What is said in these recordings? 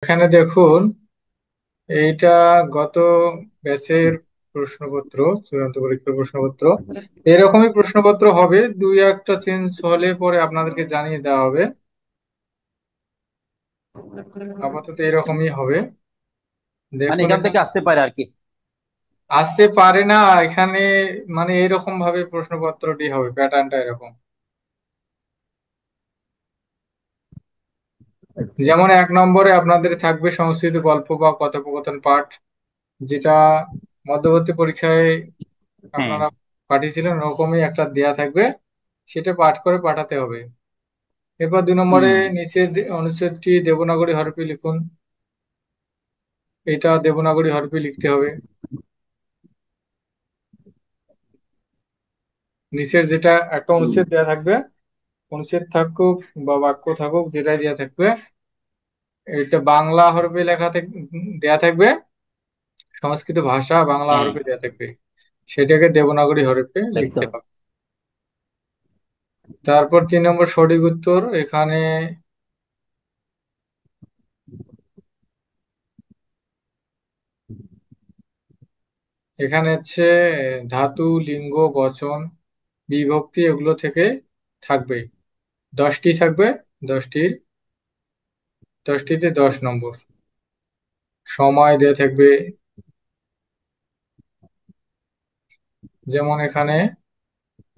এখানে দেখুন, এইটা গত ব্যাচের প্রশ্নপত্র, চূড়ান্ত পরীক্ষার প্রশ্নপত্র। এরকমই প্রশ্নপত্র হবে, দুই একটা চেঞ্জ হলে পরে আপনাদেরকে জানিয়ে দেওয়া হবে। আপাতত এরকমই হবে। মানে দেখুন এখান থেকে এখানে আসতে পারে আর কি। আসতে পারে না, এখানে মানে এরকম ভাবে প্রশ্নপত্রটি হবে, প্যাটার্নটা এরকম। আচ্ছা। যেমন 1 নম্বরে আপনাদের থাকবে সংস্কৃত গল্প বা কথোপকথন পাঠ, যেটা মধ্যবর্তী পরীক্ষায় হ্যাঁ। আপনারা পাঠিয়েছিলেন, ওরকমই একটা দেয়া থাকবে, সেটা পাঠ করে পাঠাতে হবে। এরপর 2 নম্বরে হুম। নিচে অনুচ্ছেদটি দেবনাগরী হরফে লিখুন। এটা দেবনাগরী হরফে লিখতে হবে। নিচের যেটা একটা অনুচ্ছেদ দেয়া থাকবে, অনুচ্ছেদ থাকুক বা বাক্য থাকুক, যেটাই দেয়া থাকবে, এটা বাংলা হরফে দেয়া থাকবে, সংস্কৃত ভাষা বাংলা হ্যাঁ, হরফে দেয়া থাকবে, সেটাকে দেবনাগরী হরফে তাই তো। লিখতে হবে। তারপর 3 নম্বর সঠিক উত্তর। এখানে এখানে হচ্ছে ধাতু, লিঙ্গ, বচন, বিভক্তি এগুলো থেকে থাকবে, 10টি থাকবে। 10টির 10টিতে 10 নম্বর। সময় দেয়া থাকবে, যেমন এখানে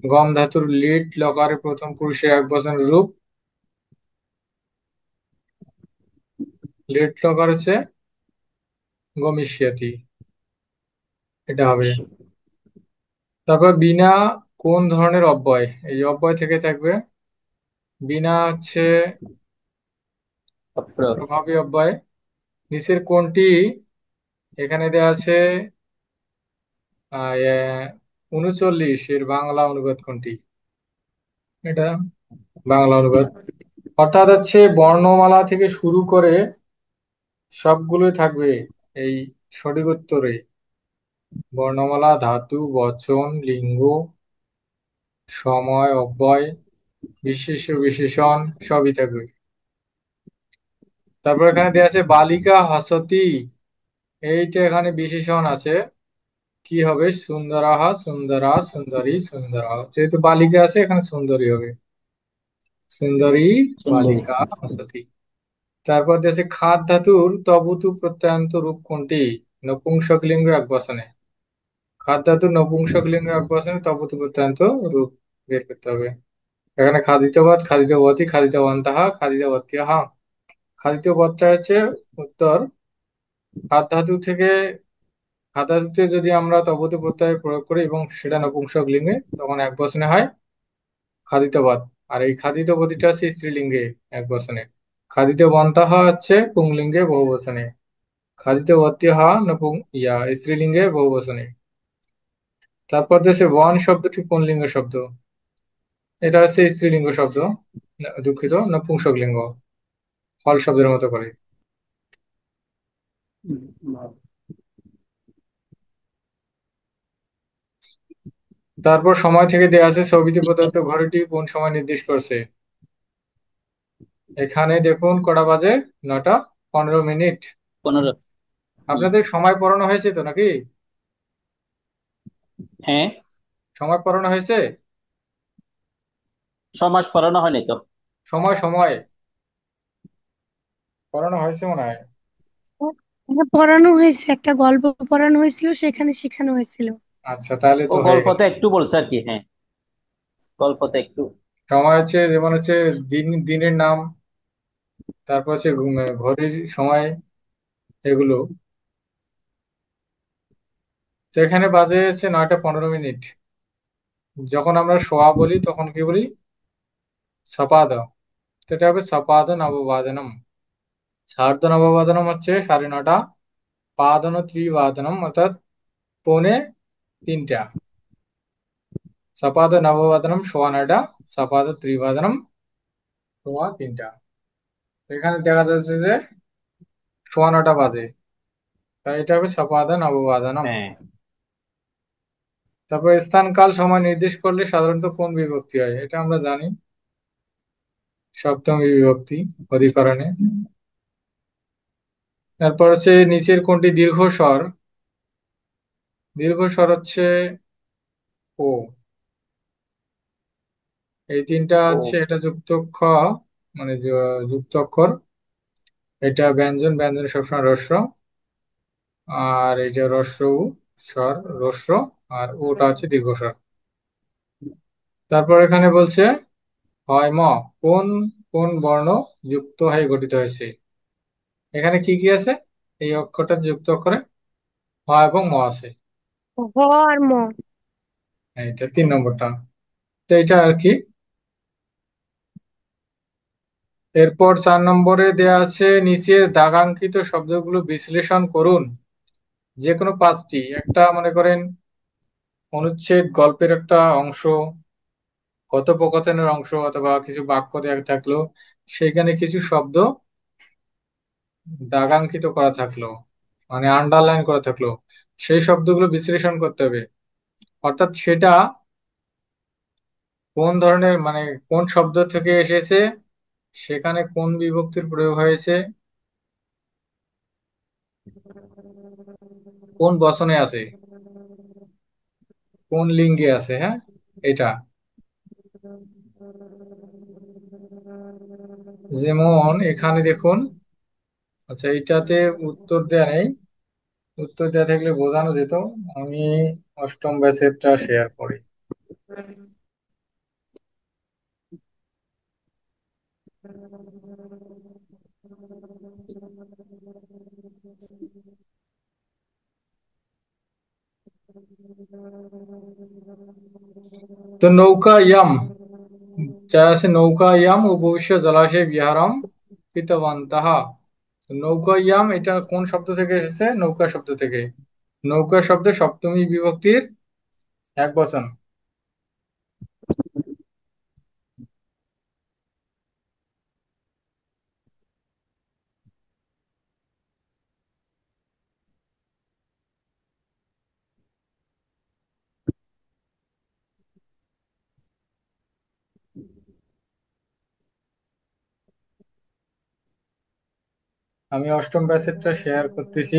গম ধাতুর লিট লকারে প্রথম পুরুষের একবচন রূপ। লিট লকার হচ্ছে গমিষ্যতি, এটা হবে। অবশ্যই। তারপর বিনা কোন ধরনের অব্যয়, এই অব্যয় থেকে থাকবে। বিনা হচ্ছে তারপর প্রভাবী অব্যয়। নিচের কোনটি, এখানে দেওয়া আছে 39 এর বাংলা অনুবাদ কোনটি, এটা বাংলা অনুবাদ। অর্থাৎ হচ্ছে বর্ণমালা থেকে শুরু করে সবগুলোই থাকবে এই সঠিক উত্তরে। বর্ণমালা, ধাতু, বচন, লিঙ্গ, সময়, অব্যয়, বিশেষ্য, বিশেষণ সবই থাকবে। তারপর এখানে দেওয়া আছে বালিকা হসতি, এইটা এখানে বিশেষণ আছে, কি হবে? সুন্দরাহা, সুন্দরা, সুন্দরী, সুন্দরা, যেহেতু বালিকা আছে এখানে সুন্দরী হবে, সুন্দরী সুন্দরী। বালিকা হসতি। তারপর দেশে খাদ ধাতুর তবুতু প্রত্যয়ান্ত রূপ কোনটি? নপুংসকলিঙ্গ একবচনে। খাদ ধাতুর নপুংসকলিঙ্গ একবচনে তবুতু প্রত্যয়ান্ত রূপ বের করতে হবে। এখানে খাদিতবাদ, খাদিতবতী, খাদিতবন্তাহা, খাদিতবত্যহা। খাদিতবদটা হচ্ছে উত্তর। খাদ ধাতু থেকে, খাদ ধাতুতে যদি আমরা তবুতু প্রত্যয় প্রয়োগ করি এবং সেটা নপুংসক লিঙ্গে, তখন একবচনে হয় খাদিতবাদ। আর এই খাদিতবতীটা হচ্ছে স্ত্রীলিঙ্গে একবচনে। খাদিতবন্তাহা হচ্ছে পুংলিঙ্গে বহুবচনে। খাদিতবত্যহা স্ত্রীলিঙ্গে বহুবচনে। তারপর দেশে বন শব্দটি কোন লিঙ্গ শব্দ? এটা হচ্ছে স্ত্রীলিঙ্গ শব্দ, দুঃখিত, নপুংসক লিঙ্গ, ফল শব্দের মতো করে। ভালো। তারপর সময় থেকে দেয়া আছে ছবিতে প্রদত্ত ঘড়িটি কোন সময় নির্দেশ করছে। এখানে দেখুন কটা বাজে, 9টা 15 মিনিট। 15। হুম। আপনাদের সময় পড়ানো হয়েছে তো নাকি? হ্যাঁ। সময় পড়ানো হয়েছে? সমাজ পড়ানো হয়নি তো। সময় সময় পড়ানো হয়েছে মনে হয়। হ্যাঁ, পড়ানো হয়েছে, একটা গল্প পড়ানো হয়েছিল, সেখানে শেখানো হয়েছিল। আচ্ছা, তাহলে ও তো হয়ে গেল। গল্পতে একটু বলছে আর কি, হ্যাঁ। গল্পতে একটু। সময় হচ্ছে যেমন হচ্ছে দিনের নাম, তারপর হচ্ছে ঘড়ির সময়, এগুলো। তো এখানে বাজে হচ্ছে 9টা 15 মিনিট। যখন আমরা সোয়া বলি তখন কি বলি? সপাদ। তো এটা হবে সপাদ নববাদনম। সার্ধ নববাদনম হচ্ছে 9:30। পাদন ত্রিবাদনম অর্থাৎ 3:45। সপাদ নববাদনম সোয়া 9টা, সপাদ ত্রিবাদনম সোয়া 3টা। এখানে দেখা যাচ্ছে যে সোয়া 9টা বাজে, তাই এটা হবে সপাদ নববাদনম। হ্যাঁ। তারপর স্থান কাল সময় নির্দেশ করলে সাধারণত কোন বিভক্তি হয়, এটা আমরা জানি, সপ্তমী বিভক্তি অধিকরণে। তারপর হচ্ছে নিচের কোনটি দীর্ঘ স্বর? দীর্ঘ স্বর হচ্ছে ও। এই তিনটা হচ্ছে, ও। এটা যুক্ত খ, মানে যুক্ত অক্ষর। এটা ব্যঞ্জন, ব্যঞ্জন সবসময় হ্রস্ব। আর এই যে হ্রস্ব উ, স্বর হ্রস্ব। আর ওটা হচ্ছে দীর্ঘ স্বর। তারপর এখানে বলছে হয় ম, কোন কোন বর্ণ যুক্ত হয়ে গঠিত হয়েছে? এখানে কি কি আছে? এই অক্ষরটা যুক্ত অক্ষরে হ এবং ম আছে। হ আর ম। এটা 3 নম্বরটা। তো এটা আর কি। এরপর 4 নম্বরে দেয়া আছে নিচের দাগাঙ্কিত শব্দগুলো বিশ্লেষণ করুন। যে কোনো 5টি, একটা মনে করেন অনুচ্ছেদ, গল্পের একটা অংশ, কথোপকথনের অংশ, অথবা কিছু বাক্য দেয়া থাকলো, সেখানে কিছু শব্দ দাগাঙ্কিত করা থাকলো, মানে আন্ডারলাইন করা থাকলো, সেই শব্দগুলো বিশ্লেষণ করতে হবে। অর্থাৎ সেটা কোন ধরনের, মানে কোন শব্দ থেকে এসেছে, সেখানে কোন বিভক্তির প্রয়োগ হয়েছে, কোন বচনে আছে, কোন লিঙ্গে আছে, হ্যাঁ, এটা। যেমন এখানে দেখুন, আচ্ছা এইটাতে উত্তর দেয়া নেই, উত্তর দেয়া থাকলে বোঝানো যেত। আমি অষ্টম ব্যাচেরটা শেয়ার করি। তো নৌকা ইয়াম, যা আছে নৌকা ইয়াম উপবিশ্য জলাশয় বিহারম কৃতবান্তাহা। তো নৌকা ইয়াম এটা কোন শব্দ থেকে এসেছে? নৌকা শব্দ থেকে। নৌকা শব্দে সপ্তমী বিভক্তির এক বচন। আমি অষ্টম ব্যাচেরটা শেয়ার করতেছি।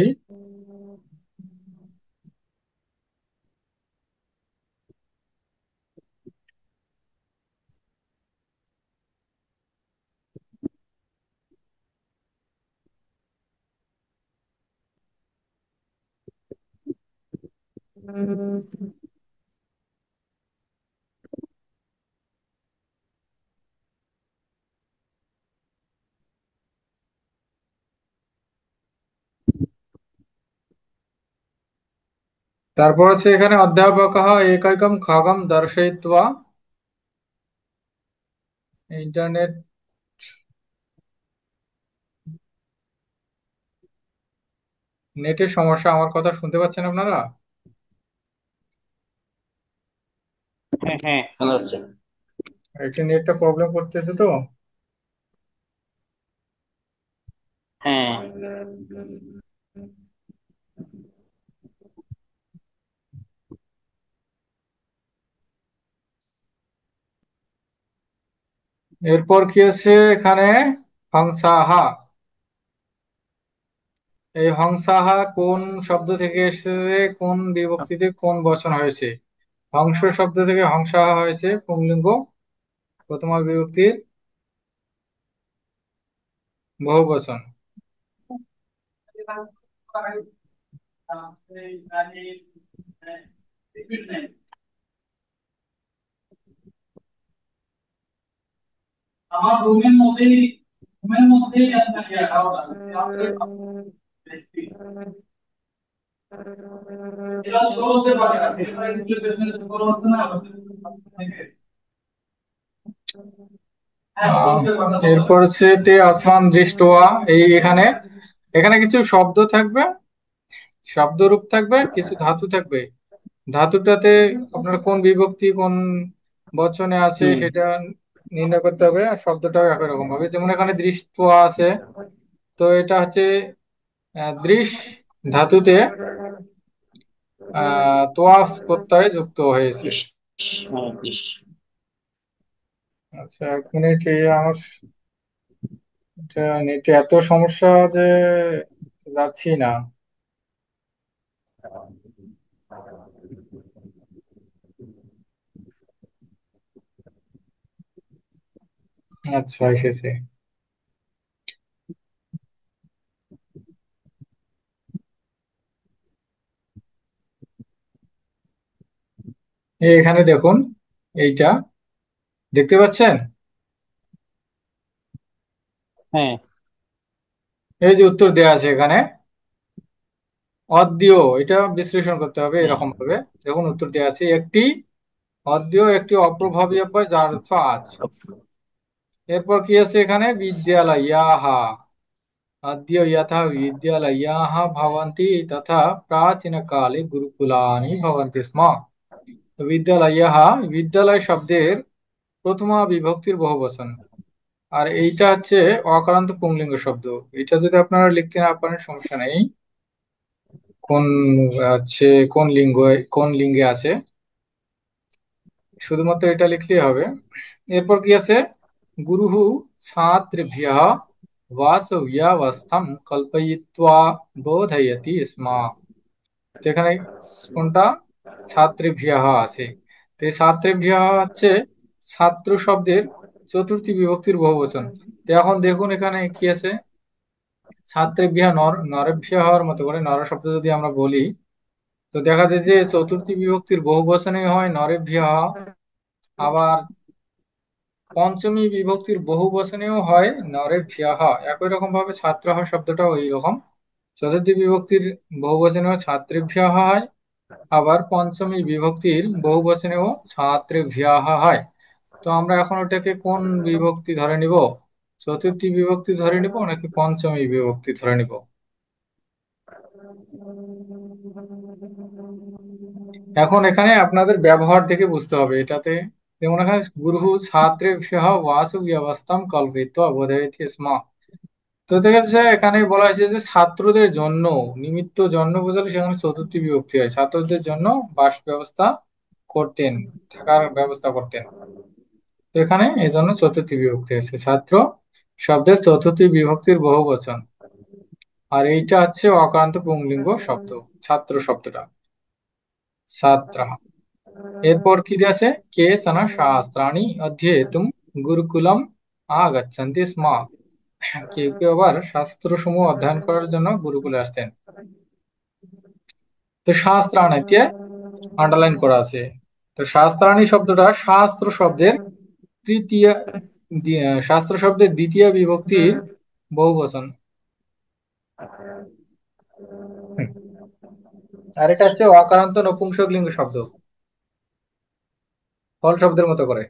তারপর হচ্ছে এখানে অধ্যাপক একৈকম খগম দর্শয়িত্বা। ইন্টারনেট, নেটের সমস্যা, আমার কথা শুনতে পাচ্ছেন আপনারা? হ্যাঁ হ্যাঁ, শোনা যাচ্ছে। একটু নেটটা প্রবলেম করতেছে তো। হ্যাঁ। এরপর কি আছে এখানে? হংসাহা। এই হংসাহা কোন শব্দ থেকে এসেছে, কোন বিভক্তিতে কোন বচন হয়েছে? হংস শব্দ থেকে হংসাহা হয়েছে পুংলিঙ্গ, প্রথমা বিভক্তির বহু বচন। আমার রুমের মধ্যেই আপনার এটা শো হতে পারে না, শো হচ্ছে না। এরপর হচ্ছে তে আসমান দৃষ্টয়া। এই এখানে, এখানে কিছু শব্দ থাকবে, শব্দরূপ থাকবে, কিছু ধাতু থাকবে। ধাতুটাতে আপনার কোন বিভক্তি কোন বচনে আছে হুম। সেটা নির্ণয় করতে হবে। আর শব্দটাও একই রকম ভাবে, যেমন এখানে দৃষ্ট আছে, তো এটা হচ্ছে দৃশ ধাতুতে তোয়া প্রত্যয় যুক্ত হয়েছে। ইস। হ্যাঁ, ইস। আচ্ছা 1 মিনিট, এই আমার নেটে এত সমস্যা যে যাচ্ছি না। আচ্ছা, এসেছে। এখানে দেখুন, এইটা দেখতে পাচ্ছেন? হ্যাঁ। এই যে উত্তর দেওয়া আছে এখানে, অদ্বিতীয়, এটা বিশ্লেষণ করতে হবে হ্যাঁ। এরকম ভাবে। দেখুন উত্তর দেওয়া আছে, একটি অদ্বিতীয় একটি অপ্রভাবী অব্যয় যার অর্থ আজ। এরপর কি আছে এখানে, বিদ্যালয়াহা, अद्य यथा विद्यालयाः भवन्ति तथा प्राचीनकाले गुरुकुलानि भवन्ति स्म। তো বিদ্যালয়াহ, বিদ্যালয় শব্দের প্রথমা বিভক্তির বহুবচন। আর এইটা হচ্ছে অকারান্ত পুংলিঙ্গ শব্দ। এটা যদি আপনারা লিখতে না পারেন সমস্যা নেই, কোন হচ্ছে কোন লিঙ্গ, কোন লিঙ্গে আছে, শুধুমাত্র এটা লিখলেই হবে। এরপর কি আছে, গুরুহু ছাত্রেভ্যঃ বাসব্যবস্থাম কল্পয়িত্বা বোধয়তি স্ম। তো এখানে কোনটা, ছাত্রেভ্যঃ আছে। তো এই ছাত্রেভ্যঃ হচ্ছে ছাত্র শব্দের চতুর্থী বিভক্তির বহুবচন। তো এখন দেখুন এখানে কি আছে, ছাত্রেভ্যঃ নরেভ্যঃ হওয়ার মতো করে নর শব্দ যদি আমরা বলি, তো দেখা যায় যে চতুর্থী বিভক্তির বহুবচনে হয় নরেভ্যঃ, আবার পঞ্চমী বিভক্তির বহুবচনেও হয় নরেভ্যঃ। একই রকম ভাবে ছাত্র শব্দটাও এই রকম, চতুর্থী বিভক্তির বহুবচনেও ছাত্রেভ্যঃ হয়, আবার পঞ্চমী বিভক্তির বহুবচনেও ছাত্রেভ্যঃ হয়। তো আমরা এখন ওটাকে কোন বিভক্তি ধরে নিব, চতুর্থী বিভক্তি ধরে নিব নাকি পঞ্চমী বিভক্তি ধরে নিব? এখন এখানে আপনাদের ব্যবহার থেকে বুঝতে হবে এটাতে। যেমন এখানে গুরু ছাত্রেভ্যঃ বাসু ব্যবস্থাম কল্পয়িত্বা বোধয়তি স্ম। তো দেখা যাচ্ছে এখানে বলা হয়েছে যে ছাত্রদের জন্য, নিমিত্ত জন্য বোঝালে সেখানে চতুর্থী বিভক্তি হয়, ছাত্রদের জন্য বাস ব্যবস্থা করতেন, থাকার ব্যবস্থা করতেন। তো এখানে এই জন্য চতুর্থী বিভক্তি হয়েছে, ছাত্র শব্দের চতুর্থী বিভক্তির বহুবচন। আর এইটা হচ্ছে অকারান্ত পুংলিঙ্গ শব্দ, ছাত্র শব্দটা, ছাত্রা। এরপর কি আছে, কেচন শাস্ত্রাণি অধ্যেতুম গুরুকুলম আগচ্ছন্তি স্ম। কেউ কেউ আবার শাস্ত্রসমূহ অধ্যয়ন করার জন্য গুরুকুলে আসতেন। তো শাস্ত্রাণী দিয়ে আন্ডারলাইন করা আছে। তো শাস্ত্রাণী শব্দটা শাস্ত্র শব্দের তৃতীয়, শাস্ত্র শব্দের দ্বিতীয় বিভক্তির বহুবচন। হুম। আর এটা হচ্ছে অকারান্ত নপুংসকলিঙ্গ শব্দ, ফল শব্দের মতো করে।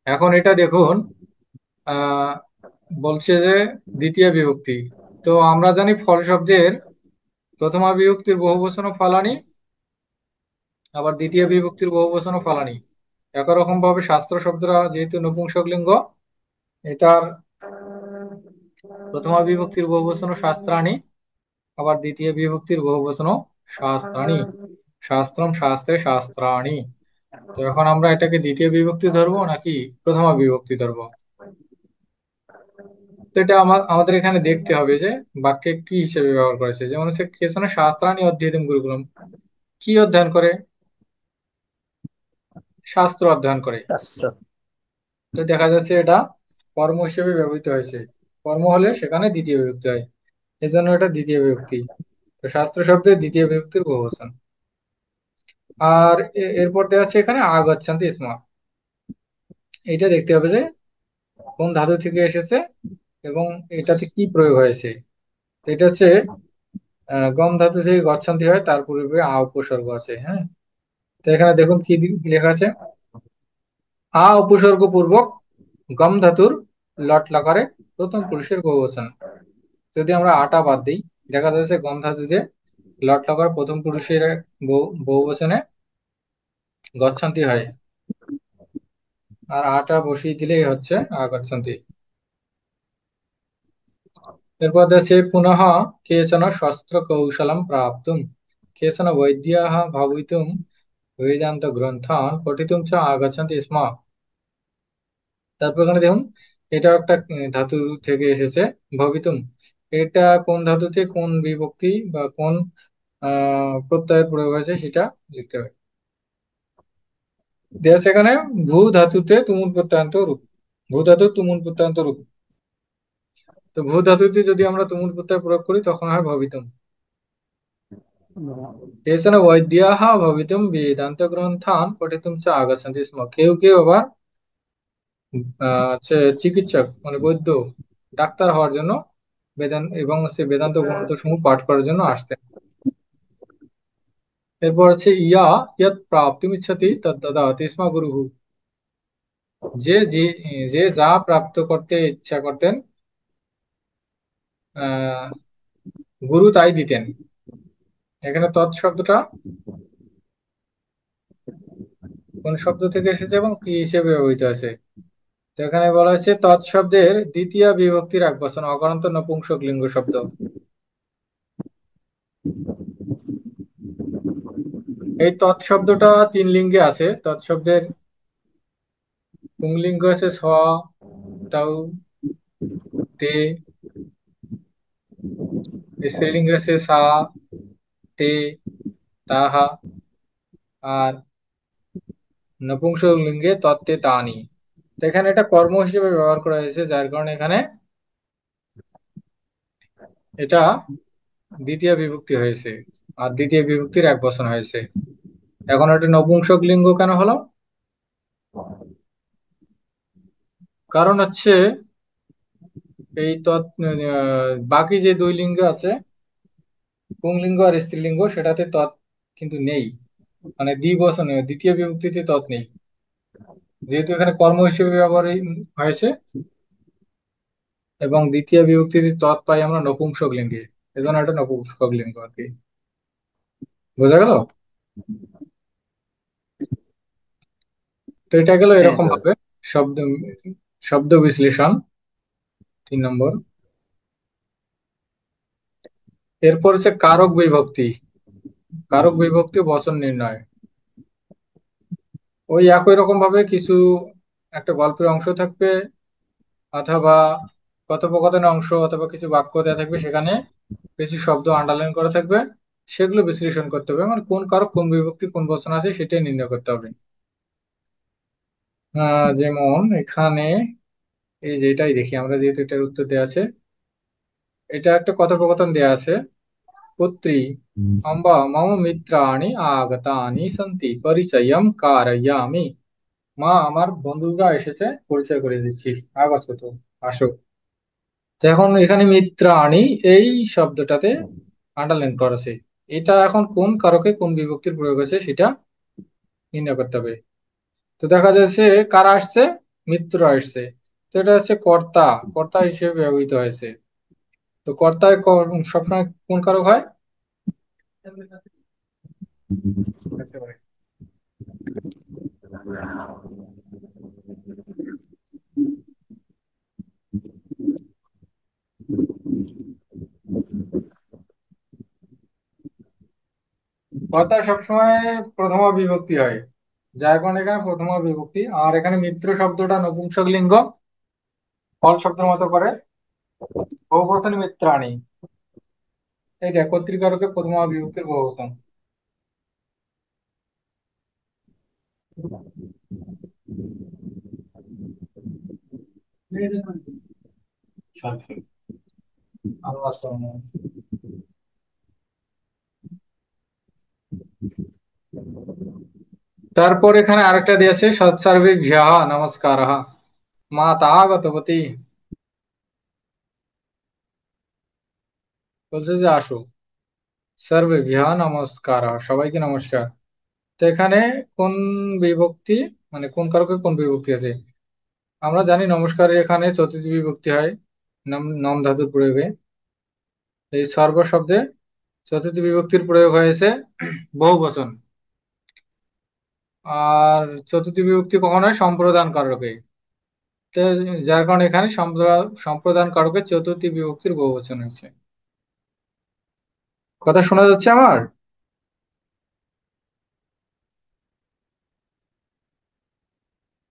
এখন এটা দেখুন, আহ বলছে যে দ্বিতীয় বিভক্তি। তো আমরা জানি ফল শব্দের প্রথমা বিভক্তির বহুবচনও ফলানি, আবার দ্বিতীয় বিভক্তির বহুবচনও ফলানি। একই রকম ভাবে শাস্ত্র শব্দটা যেহেতু নপুংসকলিঙ্গ, এটার প্রথমা বিভক্তির বহুবচনও শাস্ত্রাণী, আবার দ্বিতীয় বিভক্তির বহুবচনও শাস্ত্রাণী। শাস্ত্রম শাস্ত্রে শাস্ত্রাণী। তো এখন আমরা এটাকে দ্বিতীয় বিভক্তি ধরবো নাকি প্রথমা বিভক্তি ধরবো? তো এটা আমাদের এখানে দেখতে হবে যে বাক্যে কি হিসেবে ব্যবহার করেছে। যেমন হচ্ছে কেসনে শাস্ত্রাণী অধ্যেতম গুরুকুলম, কি অধ্যয়ন করে, শাস্ত্র অধ্যয়ন করে। শাস্ত্র। তো দেখা যাচ্ছে এটা কর্ম হিসেবে ব্যবহৃত হয়েছে, কর্ম হলে সেখানে দ্বিতীয় বিভক্তি হয়, এই জন্য এটা দ্বিতীয় বিভক্তি। তো শাস্ত্র শব্দের দ্বিতীয় বিভক্তির বহুবচন। আর এরপর দেওয়া আছে এখানে আগচ্ছন্তি স্ম। এটা দেখতে হবে যে কোন ধাতু থেকে এসেছে এবং এটাতে কি প্রয়োগ হয়েছে। তো এটা হচ্ছে গম ধাতু থেকে গচ্ছন্তি হয়, তার পূর্বে আ উপসর্গ আছে। হ্যাঁ, তো এখানে দেখুন কি লেখা আছে, আ উপসর্গ পূর্বক গম ধাতুর লট লকারে প্রথম পুরুষের বহুবচন। যদি আমরা আটা বাদ দিই, দেখা যাচ্ছে গম ধাতুতে লট লকার প্রথম পুরুষের বহুবচনে গচ্ছন্তি হয়, আর আটা বসিয়ে দিলেই হচ্ছে আগচ্ছন্তি। এরপর আছে পুনঃ কেচন শস্ত্র কৌশলম প্রাপ্তুম কেচন বৈদ্যাः ভবিতুম বেদান্ত গ্রন্থান পঠিতুম চ আগচ্ছন্তি স্ম। তারপর এখানে দেখুন, এটা একটা ধাতু থেকে এসেছে, ভবিতুম। এটা কোন ধাতুতে কোন বিভক্তি বা কোন প্রত্যয়ের প্রয়োগ হয়েছে সেটা লিখতে হবে। দেয়া আছে এখানে ভূ ধাতুতে তুমুল প্রত্যয়ান্ত রূপ। ভূ ধাতুর তুমুল প্রত্যয়ান্ত রূপ। তো ভূ ধাতুতে যদি আমরা তুমুল প্রত্যয় প্রয়োগ করি তখন হয় ভবিতুম। কেচন বৈদ্যাः ভবিতুম বেদান্ত গ্রন্থান পঠিতুম চ আগচ্ছন্তি স্ম। কেউ কেউ আবার হচ্ছে চিকিৎসক মানে বৈদ্য, ডাক্তার হওয়ার জন্য বেদান্ত এবং সে বেদান্ত গ্রন্থ সমূহ পাঠ করার জন্য আসতেন। এরপর হচ্ছে ইয়া ইয়াত প্রাপ্তিমিচ্ছতি তদ দদাতি স্ম গুরুহু। যে যে যে যা প্রাপ্ত করতে ইচ্ছা করতেন, আহ গুরু তাই দিতেন। এখানে তৎ শব্দটা কোন শব্দ থেকে এসেছে এবং কি হিসেবে ব্যবহৃত আছে? তো এখানে বলা হয়েছে তৎ শব্দের দ্বিতীয় বিভক্তির একবচন অকারান্ত নপুংসক লিঙ্গ শব্দ। এই তৎ শব্দটা তিন লিঙ্গে আছে। তৎ শব্দের পুংলিঙ্গ আছে স, তাউ, তে। স্ত্রীলিঙ্গ আছে সা, তে, তাহা। আর নপুংসক লিঙ্গে তত্তে তানি। তো এখানে এটা কর্ম হিসেবে ব্যবহার করা হয়েছে, যার কারণে এখানে এটা দ্বিতীয় বিভক্তি হয়েছে আর দ্বিতীয় বিভক্তির এক বচন হয়েছে। এখন এটা নপুংসক লিঙ্গ কেন হলো? কারণ হচ্ছে এই বাকি যে দুই লিঙ্গ আছে, পুংলিঙ্গ আর স্ত্রীলিঙ্গ, সেটাতে তৎ কিন্তু নেই। মানে দ্বিবচনে দ্বিতীয় বিভক্তিতে তৎ নেই। যেহেতু এখানে কর্ম হিসেবে ব্যবহার হয়েছে এবং দ্বিতীয় বিভক্তিতে তৎ পাই আমরা নপুংসক লিঙ্গে, এজন্য এটা নপুংসক লিঙ্গ আর কি। বোঝা গেল? তো এটা গেল হ্যাঁ এরকম স্যার। ভাবে শব্দ শব্দ বিশ্লেষণ, 3 নম্বর। এরপর হচ্ছে কারক বিভক্তি। কারক বিভক্তি ও বচন নির্ণয়। ওই একই রকম ভাবে কিছু একটা গল্পের অংশ থাকবে অথবা কথোপকথনের অংশ অথবা কিছু বাক্য দেওয়া থাকবে, সেখানে কিছু শব্দ আন্ডারলাইন করা থাকবে। সেগুলো বিশ্লেষণ করতে হবে, মানে কোন কারক কোন বিভক্তি কোন বচন আছে সেটাই নির্ণয় করতে হবে। যেমন এখানে এই যে এটাই দেখি আমরা, যেহেতু এটার উত্তর দেওয়া আছে, এটা একটা কথোপকথন দেওয়া আছে। পুত্রী অম্বা মম মিত্রাণি আগতানি সন্তি পরিচয়ম কারয়ামি। মা, আমার বন্ধুরা এসেছে, পরিচয় করে দিচ্ছি, আগত তো, আসো। তো এখন এখানে মিত্রাণি এই শব্দটাতে আন্ডারলাইন করা আছে। এটা এখন কোন কারকে কোন বিভক্তির প্রয়োগ আছে সেটা নির্ণয় করতে হবে। তো দেখা যাচ্ছে কারা আসছে, মিত্র আসছে। তো এটা হচ্ছে কর্তা, কর্তা হিসেবে ব্যবহৃত হয়েছে। তো কর্তায় সবসময় কোন কারক হয়? থাকতে পারে। কর্তা সবসময় প্রথমা বিভক্তি হয়, যার কারণে এখানে প্রথমা বিভক্তি। আর এখানে মিত্র শব্দটা নপুংসক লিঙ্গ, ফল শব্দের মতো করে বহুবচন মিত্রাণী। এইটা কর্তৃকারকে প্রথমা বিভক্তির বহুবচন। আরো আছে মনে হয়। তারপর এখানে আরেকটা দিয়েছে সৎসার্বিক ভ্যাহ নমস্কার মা তাহা গতপতি। বলছে যে আসো, সার্বে ভ্যাহ নমস্কার, সবাইকে নমস্কার। তো এখানে কোন বিভক্তি, মানে কোন কারকে কোন বিভক্তি আছে? আমরা জানি নমস্কারের এখানে চতুর্থী বিভক্তি হয় নম নম ধাতুর প্রয়োগে। এই সর্ব শব্দে চতুর্থী বিভক্তির প্রয়োগ হয়েছে বহু বচন। আর চতুর্থী বিভক্তি কখন হয়? সম্প্রদান কারকে। তো যার কারণে এখানে সম্প্রদান কারকে চতুর্থী বিভক্তির বহু বচন হয়েছে। কথা শোনা যাচ্ছে আমার?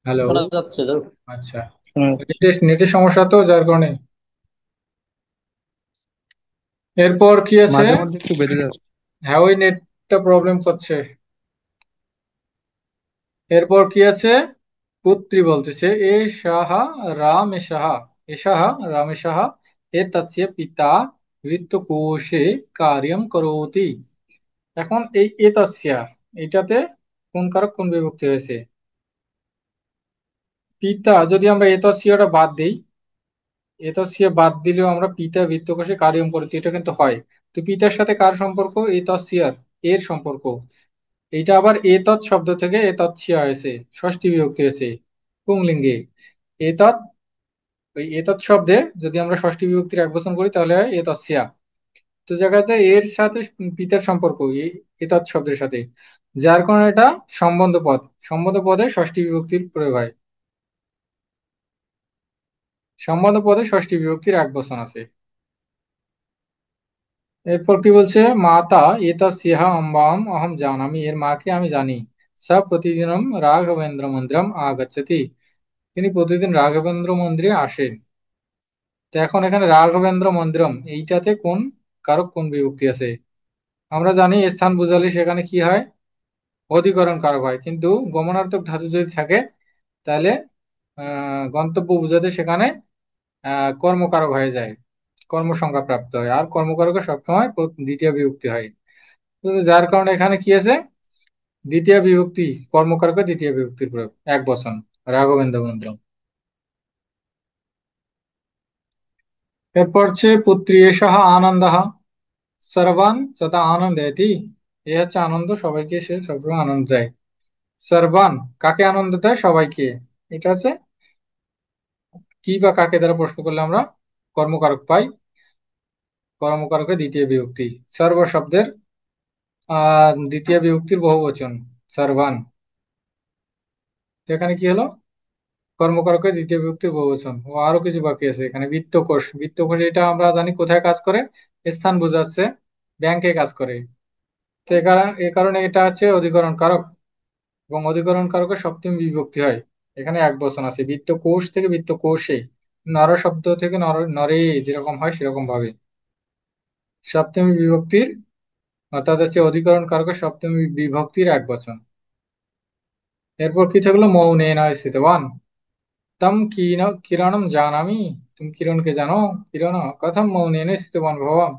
হ্যালো। শোনা যাচ্ছে তো। আচ্ছা। আচ্ছা। নেটের নেটের সমস্যা তো যার কারণে। এরপর কি আছে? মাঝে মধ্যে একটু বেঁধে যাচ্ছে। হ্যাঁ, ওই নেটটা প্রবলেম করছে। এরপর কি আছে? পুত্রী বলতেছে, এ সাহা রাম এসাহা, এসাহা রাম এসাহা, এ তস্য পিতা বিত্তকোষে কার্যম করোতি। এখন এই এ তস্য, এটাতে কোন কারক কোন বিভক্তি হয়েছে? পিতা, যদি আমরা এ তস্যটা বাদ দিই, এ তস্য বাদ দিলেও আমরা পিতা বিত্তকোষে কার্যম করোতি এটা কিন্তু হয়। তো পিতার সাথে কার সম্পর্ক? এ তস্যর, এর সম্পর্ক। এইটা আবার এ তৎ শব্দ থেকে এ তৎসিয়া হয়েছে, ষষ্ঠী বিভক্তি হয়েছে পুংলিঙ্গে। এ তৎ, ওই এ তৎ শব্দে যদি আমরা ষষ্ঠী বিভক্তির এক বচন করি তাহলে হয় এ তৎসিয়া। তো দেখা যায় এর সাথে পিতার সম্পর্ক এ তৎ শব্দের সাথে, যার কারণে এটা সম্বন্ধ পদ। সম্বন্ধ পদে ষষ্ঠী বিভক্তির প্রয়োগ হয়। সম্বন্ধ পদে ষষ্ঠী বিভক্তির এক বচন আছে। এরপর কি বলছে? মাতা এতস্যাহ অম্বাম অহম জানামি, এর মাকে আমি জানি। সা প্রতিদিনম রাঘবেন্দ্র মন্দিরম আগচ্ছতি, তিনি প্রতিদিন রাঘবেন্দ্র মন্দিরে আসেন। তো এখন এখানে রাঘবেন্দ্র মন্দিরম এইটাতে কোন কারক কোন বিভক্তি আছে? আমরা জানি স্থান বুঝালে সেখানে কি হয়? অধিকরণ কারক হয়, কিন্তু গমনার্থক ধাতু যদি থাকে তাহলে গন্তব্য বুঝাতে সেখানে কর্মকারক হয়ে যায়, কর্মসংজ্ঞা প্রাপ্ত হয়, আর কর্মকারকের সবসময় দ্বিতীয় বিভক্তি হয়। তো যার কারণে এখানে কি আছে? দ্বিতীয় বিভক্তি, কর্মকারকের দ্বিতীয় বিভক্তির প্রয়োগ, এক বচন, রাঘবেন্দ্র মন্দিরম। এরপর হচ্ছে পুত্রী এষাহা আনন্দহা সর্বান সদা আনন্দয়তি, এ হচ্ছে আনন্দ, সবাইকে সে সবসময় আনন্দ দেয়। সর্বান, কাকে আনন্দ দেয়? সবাইকে। এটা আছে কি বা কাকে দ্বারা প্রশ্ন করলে আমরা কর্মকারক পাই? কর্মকারকের দ্বিতীয় বিভক্তি, সর্ব শব্দের দ্বিতীয় বিভক্তির বহুবচন সর্বান। তো এখানে কি হলো? কর্মকারকের দ্বিতীয় বিভক্তির বহুবচন। ও আরো কিছু বাকি আছে এখানে, বিত্তকোষ। বিত্তকোষ এটা আমরা জানি কোথায় কাজ করে, স্থান বোঝাচ্ছে, ব্যাংকে কাজ করে। তো এ কারণে এটা হচ্ছে অধিকরণ কারক, এবং অধিকরণ কারকের সপ্তমী বিভক্তি হয়। এখানে এক বচন আছে, বিত্তকোষ থেকে বিত্তকোষে, নর শব্দ থেকে নরে যেরকম হয় সেরকম ভাবে সপ্তমী বিভক্তির, অর্থাৎ হচ্ছে অধিকরণ কারকের সপ্তমী বিভক্তির এক বচন। এরপর কি থাকলো? মৌনে নয় স্থিতবান, তম কিরণম জানামি, তুমি কিরণকে জানো? কিরণ কথম মৌনেন স্থিতবান ভবাম,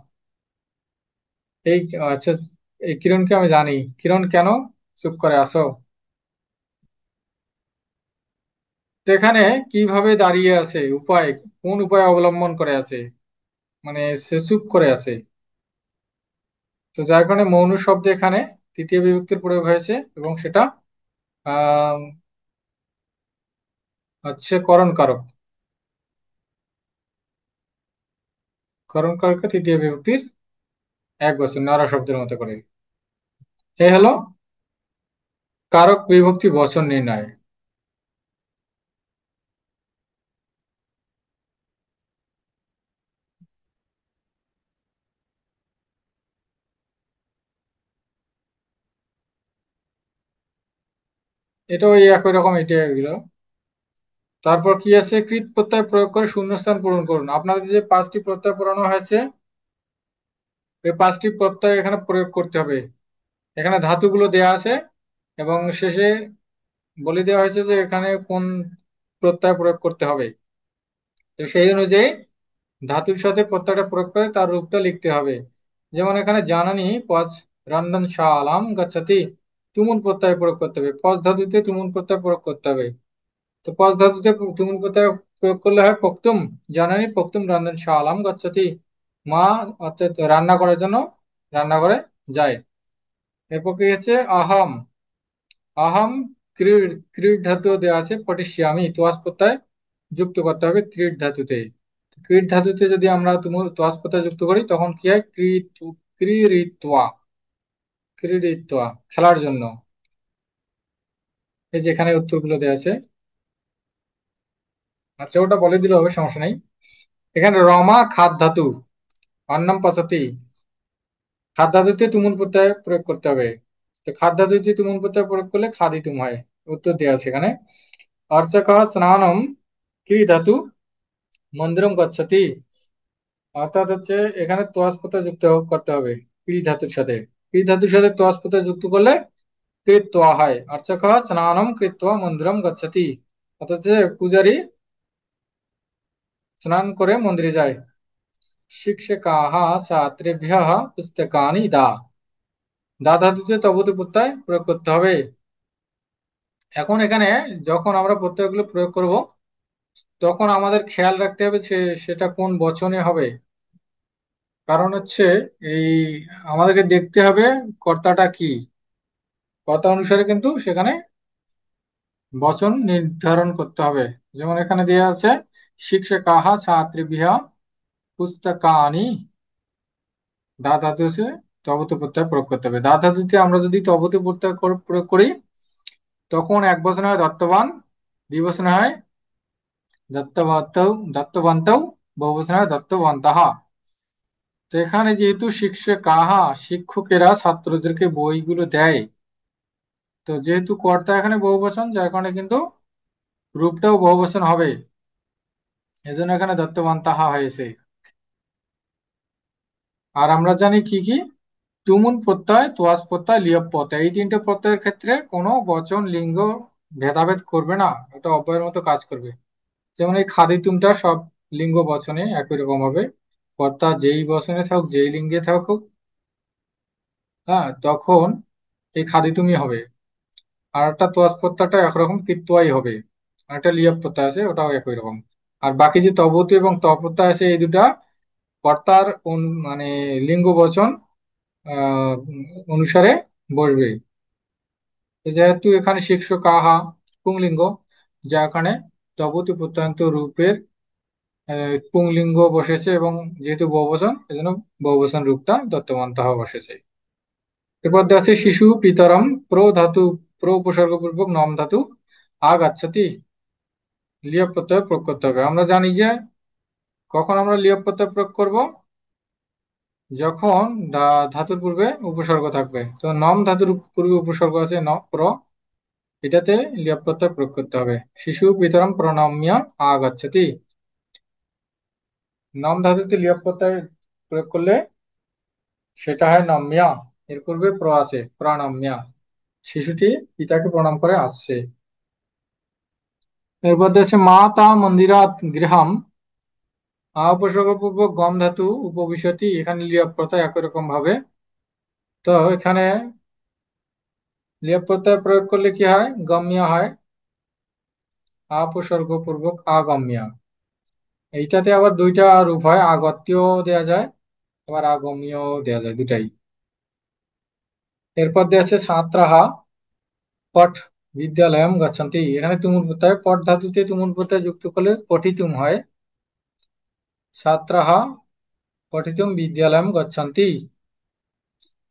এই, আচ্ছা, এই কিরণকে আমি জানি, কিরণ কেন চুপ করে আসো? তো এখানে কিভাবে দাঁড়িয়ে আছে, উপায়, কোন উপায় অবলম্বন করে আছে, মানে সে চুপ করে আছে। তো যার কারণে মৌন শব্দে এখানে তৃতীয় বিভক্তির প্রয়োগ হয়েছে, এবং সেটা আহ হচ্ছে করণ কারক, করণ কারকে তৃতীয় বিভক্তির এক বচন নর শব্দের মতো করে। এ হলো কারক বিভক্তি বচন নির্ণয়। এটা ওই একই রকম, এটা এগুলো। তারপর কি আছে? কৃত প্রত্যয় প্রয়োগ করে শূন্যস্থান পূরণ করুন। আপনাদের যে পাঁচটি প্রত্যয় পূরণ হয়েছে, ওই পাঁচটি প্রত্যয় এখানে প্রয়োগ করতে হবে। এখানে ধাতুগুলো দেয়া আছে, এবং শেষে বলে দেওয়া হয়েছে যে এখানে কোন প্রত্যয় প্রয়োগ করতে হবে। তো সেই অনুযায়ী ধাতুর সাথে প্রত্যয়টা প্রয়োগ করে তার রূপটা লিখতে হবে। যেমন এখানে জানানি পজ রন্ধন শালাম গাছাতি, তুমুন প্রত্যয় প্রয়োগ করতে হবে, পজ ধাতুতে তুমুন প্রত্যয় প্রয়োগ করতে হবে। তো পজ ধাতুতে তুমুন প্রত্যয় প্রয়োগ করলে হয় পক্তুম, জানানি পক্তুম রন্ধন শালাম গাছাতি, মা অর্থাৎ রান্না করার জন্য রান্নাঘরে যায়। এরপর কি হচ্ছে? আহম, আহম ক্রীড়, ক্রীড় ধাতু দেওয়া আছে পটিষ্যামি, তোয়াস প্রত্যয় যুক্ত করতে হবে ক্রীড় ধাতুতে। ক্রীড় ধাতুতে যদি আমরা তোয়াস প্রত্যয় যুক্ত করি তখন কি হয়? ক্রীড়িত্বা, ক্রীড়িত্বা খেলার জন্য। এই যে এখানে উত্তরগুলো দেওয়া আছে, আচ্ছা ওটা বলে দিলে হবে, সমস্যা নেই। এখানে রমা খাদ ধাতু, অন্নম পাশাতি, খাদ ধাতুতে তুমুল প্রত্যয় প্রয়োগ করতে হবে। তো খাদ ধাতুতে তুমুল প্রত্যয় প্রয়োগ করলে খাদিতুম হয়। উত্তর দেওয়া আছে এখানে। অর্চক স্নানম কি ধাতু মন্দিরম গচ্ছতি, অর্থাৎ হচ্ছে এখানে তোয়াস প্রত্যয় যুক্ত করতে হবে কি ধাতুর সাথে। কি ধাতুর সাথে তোয়াস প্রত্যয় যুক্ত করলে কৃত্বা হয়। অর্চক স্নানম কৃত্বা মন্দিরম গচ্ছতি, অর্থাৎ যে পূজারী স্নান করে মন্দিরে যায়। শিক্ষকাः ছাত্রেভ্যः পুস্তকানি দা, দা ধাতুতে তবুতি প্রত্যয় প্রয়োগ করতে হবে। এখন এখানে যখন আমরা প্রত্যয়গুলো প্রয়োগ করব তখন আমাদের খেয়াল রাখতে হবে সেটা কোন বচনে হবে। কারণ হচ্ছে এই আমাদেরকে দেখতে হবে কর্তাটা কি, কর্তা অনুসারে কিন্তু সেখানে বচন নির্ধারণ করতে হবে। যেমন এখানে দেওয়া আছে শিক্ষকাः ছাত্রেভ্যः পুস্তকানি, দা ধাতু সে তবতু প্রত্যয় প্রয়োগ করতে হবে। দা ধাতুতে আমরা যদি তবতু প্রত্যয় প্রয়োগ করি তখন এক বচনে হয় দত্তবান, দ্বিবচনে হয় দত্তবন্তৌ দত্তবন্তৌ, বহুবচনে হয় দত্তবন্তঃ। তো এখানে যেহেতু শিক্ষকাহা শিক্ষকেরা ছাত্রদেরকে বইগুলো দেয়, তো যেহেতু কর্তা এখানে বহুবচন যার কারণে কিন্তু রূপটাও বহুবচন হবে, এজন্য এখানে দত্তবন্তাহা হয়েছে। আর আমরা জানি কি কি, তুমুন প্রত্যয়, তোয়াস প্রত্যয়, লিয়প প্রত্যয়, এই তিনটে প্রত্যয়ের ক্ষেত্রে কোনো বচন লিঙ্গ ভেদাভেদ করবে না, এটা অব্যয়ের মতো কাজ করবে। যেমন এই খাদিতুমটা সব লিঙ্গ বচনে একই রকম হবে, কর্তা যেই বচনে থাকুক যেই লিঙ্গে থাকুক, হ্যাঁ, তখন এই খাদিতুমই হবে। আর একটা তোয়াস প্রত্যয়টা একরকম কৃত্যই হবে, আর একটা লিয়প প্রত্যয় আছে ওটাও একই রকম। আর বাকি যে তবতু এবং ত প্রত্যয় আছে এই দুটা কর্তার মানে লিঙ্গ বচন অনুসারে বসবে। যেহেতু এখানে শিক্ষক কাহা পুংলিঙ্গ, যা এখানে তবতু প্রত্যয়ন্ত রূপের পুংলিঙ্গ বসেছে এবং যেহেতু বহুবচন এজন্য বহুবচন রূপটা দত্তমন্তঃ বসেছে। এরপর দেখা আছে শিশু পিতরম প্র ধাতু, প্র উপসর্গ পূর্বক নম ধাতু আগাচ্ছতি, লিয়প প্রত্যয় প্রয়োগ করতে হবে। আমরা জানি যে কখন আমরা লিয়প প্রত্যয় প্রয়োগ করব, যখন ধাতুর পূর্বে উপসর্গ থাকবে। তো নম ধাতুর পূর্বে উপসর্গ আছে ন প্র, এটাতে লিয়প প্রত্যয় প্রয়োগ করতে হবে। শিশু পিতরম প্রণম্য আগাচ্ছতি, নম ধাতুতে লিয়প প্রত্যয় প্রয়োগ করলে সেটা হয় নম্যা, এর পূর্বে প্র আছে প্রণম্যা, শিশুটি পিতাকে প্রণাম করে আসছে। এরপর আছে মা তা মন্দিরাত গৃহম, আ উপসর্গ পূর্বক গম ধাতু উপবিশতি, এখানে লিয়প প্রত্যয় একই রকম ভাবে। তো এখানে লিয়প প্রত্যয় প্রয়োগ করলে কি হয়, গম্য হয়, আ উপসর্গ পূর্বক আগম্য। এইটাতে আবার দুইটা রূপ হয়, আগত্য দেয়া যায় আবার আগম্য দেয়া যায়, দুটাই। এরপর দেয়া আছে ছাত্রাহা পঠ বিদ্যালয়ম গচ্ছন্তি, এখানে তুমুল প্রত্যয়, পঠ ধাতুতে তুমুল প্রত্যয় যুক্ত করলে পঠিতুম হয়। ছাত্রাহা পঠিতুম বিদ্যালয়ম গচ্ছন্তি।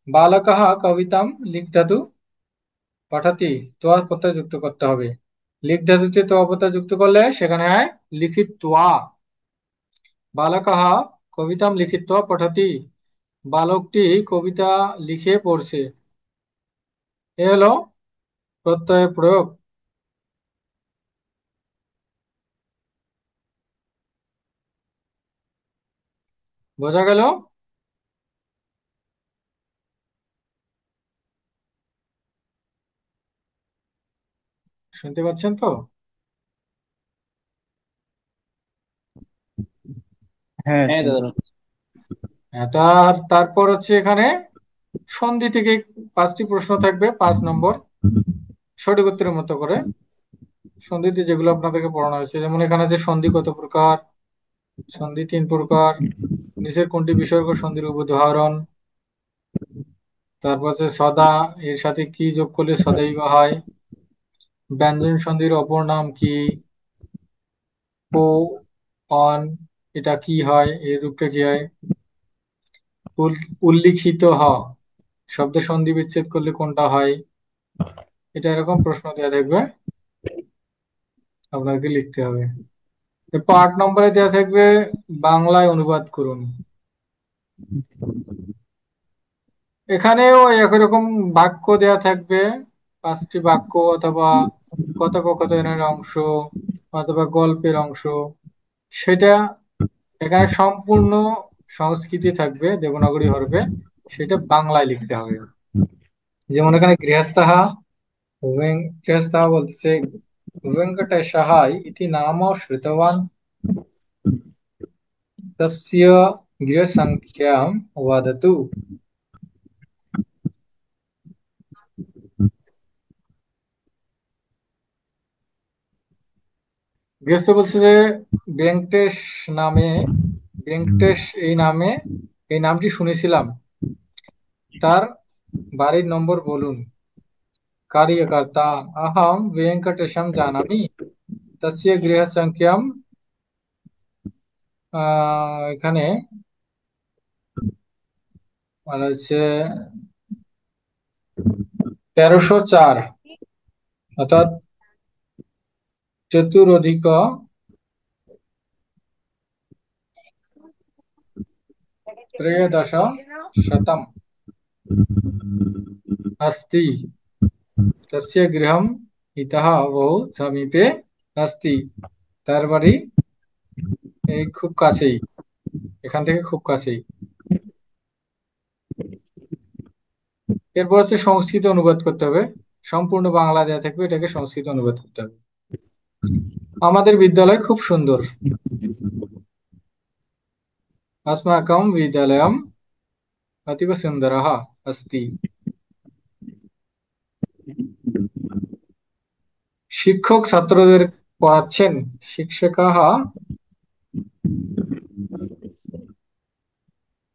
বালকাহ কবিতাম লিখ ধাতু পঠাতি, তোয়া প্রত্যয় যুক্ত করতে হবে। লিখ ধাতুতে তোয়া প্রত্যয় যুক্ত করলে সেখানে হয় লিখিত্বা। বালকাহ কবিতাম লিখিত্বা পঠাতি, বালকটি কবিতা লিখে পড়ছে। এ হলো প্রত্যয়ের প্রয়োগ। বোঝা গেল? শুনতে পাচ্ছেন তো? হ্যাঁ, হ্যাঁ দাদা। হ্যাঁ, তারপর হচ্ছে এখানে সন্ধি থেকে 5টি প্রশ্ন থাকবে, 5 নম্বর, সঠিক উত্তরের মতো করে। সন্ধিতে যেগুলো আপনাদেরকে পড়ানো হয়েছে, যেমন এখানে আছে সন্ধি কত প্রকার, সন্ধি 3 প্রকার, নিচের কোনটি বিসর্গ সন্ধির উদাহরণ, তারপর আছে সদা এর সাথে কি যোগ করলে সদাইব হয়, ব্যঞ্জন সন্ধির অপর নাম কি, পো অন এটা কি হয়, এর রূপটা কি হয়, উল্লিখিত শব্দ সন্ধি বিচ্ছেদ করলে কোনটা হয়, এটা এরকম প্রশ্ন দেওয়া থাকবে, আপনাকে লিখতে হবে। এরপর 8 নম্বরে দেওয়া থাকবে বাংলায় অনুবাদ করুন। এখানেও একই রকম বাক্য দেওয়া থাকবে, 5টি বাক্য অথবা কথোপকথনের অংশ অথবা গল্পের অংশ, সেটা এখানে সম্পূর্ণ সংস্কৃতি থাকবে দেবনাগরী হরফে, সেটা বাংলায় লিখতে হবে। যেমন এখানে গৃহস্থহা, গৃহস্থহা বলতেছে वेङ्कटेशः इति नाम श्रुतवान्, तस्य गृहसङ्ख्यां वदतु। গৃহস্থ বলছে যে বেঙ্কটেশ নামে, বেঙ্কটেশ এই নামে, এই নামটি শুনেছিলাম, তার বাড়ির নম্বর বলুন। कार्यकर्ता, अहम वेंकटेशम जानामि, तस्य गृहसंख्यां, এখানে বলা হচ্ছে 1304, অর্থাৎ চতুরধিক त्रयोदश शतम् अस्ति, तस्य गृहम् इतः बहु समीपे अस्ति, তার বাড়ি এই খুব কাছেই, এখান থেকে খুব কাছেই। এরপর হচ্ছে সংস্কৃত অনুবাদ করতে হবে, সম্পূর্ণ বাংলা দেওয়া থাকবে, এটাকে সংস্কৃত অনুবাদ করতে হবে। আমাদের বিদ্যালয় খুব সুন্দর, अस्माकं विद्यालयम् अतीव सुन्दरः अस्ति। শিক্ষক ছাত্রদের পড়াচ্ছেন, শিক্ষকাः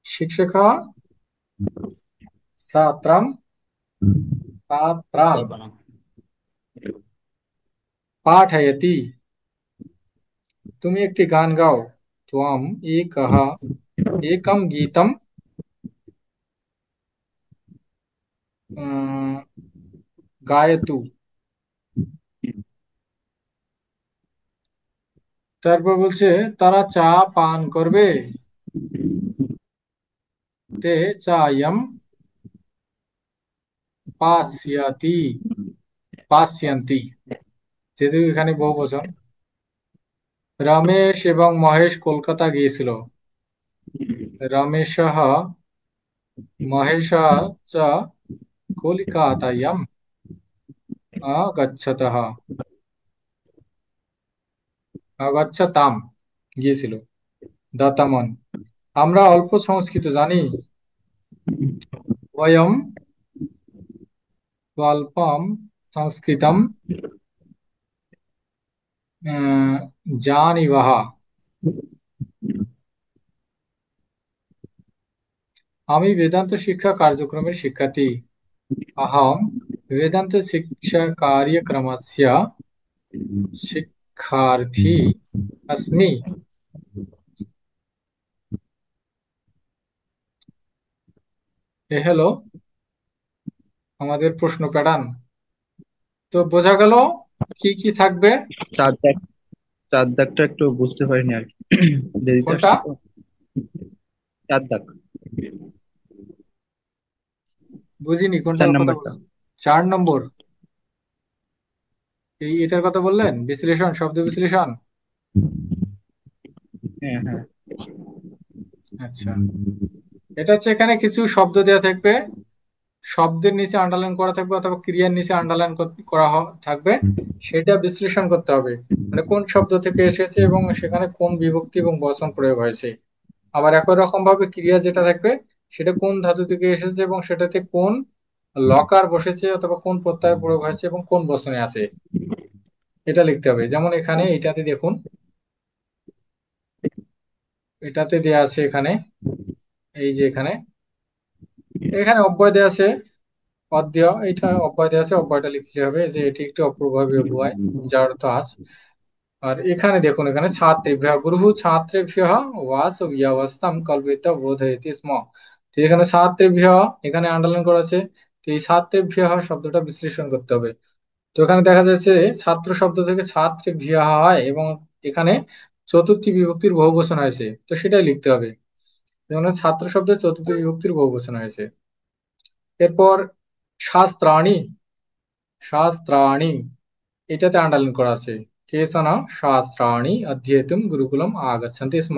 শিক্ষকাः ছাত্রাম ছাত্রাन् পাঠয়তি। তুমি একটি গান গাও, त्वम् एकं गीतं গায়তু। তারপর বলছে তারা চা পান করবে, তে চায়ম পাস্যাতি, পাস্যান্তি, যেহেতু এখানে বহুবচন। রমেশ এবং মহেশ কলকাতা গিয়েছিল, রমেশः মহেশः চ কলিকাতায়াম আগচ্ছতः, আগচ্ছতাম গিয়েছিল। দাতামন, আমরা অল্প সংস্কৃত জানি, বয়ম স্বল্পম সংস্কৃতম জানিবাহ। আমি বেদান্ত শিক্ষা কার্যক্রমের শিক্ষার্থী, अहं वेदांत शिक्षा कार्यक्रमस्य शिक्षार्थी अस्मि। এ হলো আমাদের প্রশ্ন প্যাটার্ন। তো বোঝা গেল কি কি থাকবে। চার দাগ, চার দাগটা একটু বুঝতে পারিনি আর কি, দেরিতে কোনটা? আসছে তো। চার দাগ, বুঝিনি কোনটার 4 কথা নাম্বারটা। বললেন। 4 নম্বর, এটার কথা বললেন, বিশ্লেষণ, শব্দ বিশ্লেষণ। হ্যাঁ হ্যাঁ। আচ্ছা, এটা হচ্ছে এখানে কিছু শব্দ দেওয়া থাকবে, শব্দের নিচে আন্ডারলাইন করা থাকবে অথবা ক্রিয়ার নিচে আন্ডারলাইন করা থাকবে, সেটা বিশ্লেষণ করতে হবে, মানে কোন শব্দ থেকে এসেছে এবং সেখানে কোন বিভক্তি এবং বচন প্রয়োগ হয়েছে। আবার একই রকম ভাবে ক্রিয়া যেটা থাকবে, সেটা কোন ধাতু থেকে এসেছে এবং সেটাতে কোন লকার বসেছে অথবা কোন প্রত্যয় প্রয়োগ হয়েছে এবং কোন বচনে আছে, এটা লিখতে হবে। যেমন এখানে এটাতে দেখুন, এটাতে দেয়া আছে এখানে, এই যে এখানে এখানে অব্যয় দেয়া আছে, অদ্য, এটা অব্যয় দেয়া আছে, অব্যয়টা লিখতে হবে যে এটি একটি অপ্রভাবী অব্যয় যার অর্থ আজ। আর এখানে দেখুন, এখানে ছাত্রেভ্যः গুরুः ছাত্রেভ্যः वासव्यवस्थां कल्पित बोधयति स्म। তো এখানে ছাত্রেভ্যः এখানে আন্ডারলাইন করা আছে, তো এই ছাত্রেভ্যः শব্দটা বিশ্লেষণ করতে হবে। তো এখানে দেখা যাচ্ছে ছাত্র শব্দ থেকে ছাত্রেভ্যः হয় এবং এখানে চতুর্থী বিভক্তির বহুবচন হয়েছে, তো সেটাই লিখতে হবে। যেমন ছাত্র শব্দের চতুর্থী বিভক্তির বহুবচন হয়েছে। এরপর শাস্ত্রাণি, শাস্ত্রাণি, এটাতে আন্ডারলাইন করা আছে, কেচন শাস্ত্রাণি অধ্যেতুম গুরুকুলম আগচ্ছন্তি স্ম।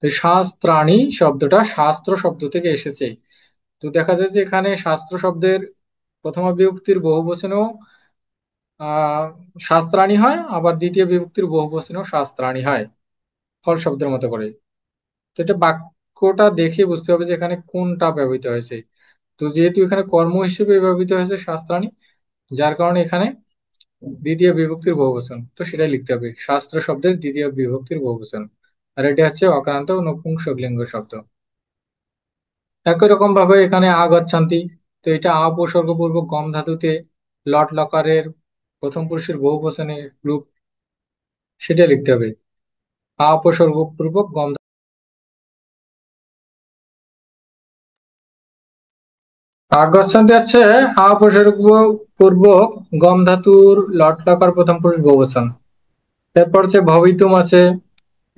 এই শাস্ত্রাণি শব্দটা শাস্ত্র শব্দ থেকে এসেছে। তো দেখা যায় যে এখানে শাস্ত্র শব্দের প্রথমা বিভক্তির বহুবচনেও শাস্ত্রাণী হয়, আবার দ্বিতীয় বিভক্তির বহুবচনেও শাস্ত্রাণী হয়, ফল শব্দের মতো করে। তো এটা বাক্যটা দেখে বুঝতে হবে যে এখানে কোনটা ব্যবহৃত হয়েছে। তো যেহেতু এখানে কর্ম হিসেবে ব্যবহৃত হয়েছে শাস্ত্রাণী, যার কারণে এখানে দ্বিতীয় বিভক্তির বহুবচন, তো সেটাই লিখতে হবে, শাস্ত্র শব্দের দ্বিতীয় বিভক্তির বহুবচন। আর এটা হচ্ছে অক্রান্ত নপুংসকলিঙ্গ শব্দ। একই রকম ভাবে এখানে আগচ্ছান্তি, তো এটা উপসর্গ পূর্বক গম ধাতুতে লট লকারের প্রথম পুরুষের বহুবচনের রূপ, সেটা লিখতে হবে, উপসর্গ পূর্বক গম। আগচ্ছান্তি হচ্ছে উপসর্গ পূর্বক গম ধাতুর লট লকার প্রথম পুরুষ বহুবচন। এরপর হচ্ছে ভবিতুম আছে,